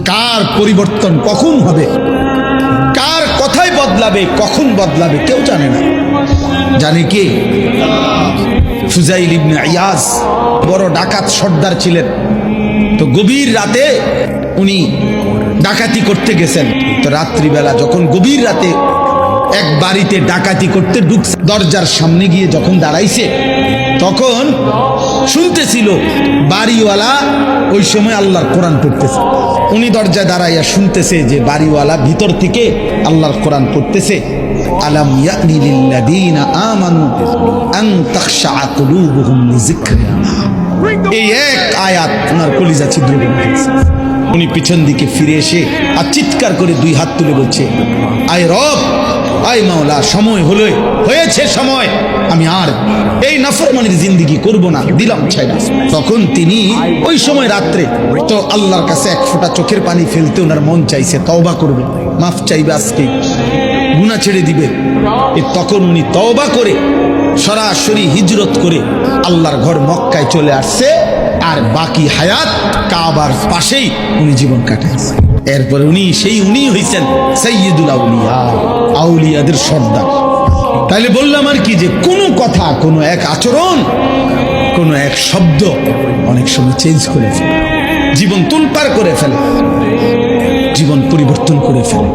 কার পরিবর্তন কখন হবে, কার কথাই বদলাবে, কখন বদলাবে কেউ জানে না। জানে কে? ফুজাইল ইবনে ইয়াজ বড় ডাকাত সর্দার ছিলেন। তো গভীর রাতে উনি ডাকাতি করতে গেছেন। তো রাত্রিবেলা যখন গভীর রাতে এক বাড়িতে ডাকাতি করতে ঢুকছে, দরজার সামনে গিয়ে যখন দাঁড়াইছে তখন শুনতেছিল বাড়িওয়ালা ওই সময় আল্লাহর কোরআন পড়তেছে। উনি দরজায় দাঁড়াইয়া শুনতেছে যে বাড়িওয়ালা ভিতর থেকে আল্লাহর কোরআন পড়তেছে, আলাম ইয়ানি লিল্লাযীনা আমানু আন তাখশা কুলুবুহুম লিযিকরিল্লাহ। এই এক আয়াত ওনার কলিজা ছিদ্র করে ফেলছে। উনি পিছন দিকে ফিরে এসে আর চিৎকার করে দুই হাত তুলে বলছে, আয় রব, আয় মাওলা, সময় হলো, হয়েছে সময়, আমি আর এই নাফরমানির জিন্দেগি করব না, দিলাম ছাইড়া। তখন তিনি ওই সময় রাত্রে তো আল্লাহর কাছে এক ফোঁটা চোখের পানি ফেলতে ওনার মন চাইছে, তওবা করবে, মাফ চাইবে, আজকে গুনাহ ছেড়ে দিবে। তখন উনি তওবা করে সরাসরি হিজরত করে আল্লাহর ঘর মক্কায় চলে আসছে। আর বাকি হায়াত কাবার পাশেই উনি জীবন কাটাইছে। এরপরে উনি হইছেন সাইয়্যিদুল আউলিয়া, আউলিয়াদের সর্দার। তাইলে বললাম আর কি, যে কোনো কথা, কোনো এক আচরণ, কোনো এক শব্দ অনেক সময় চেঞ্জ করে ফেলে, জীবন তুলপার করে ফেলে, জীবন পরিবর্তন করে ফেলে।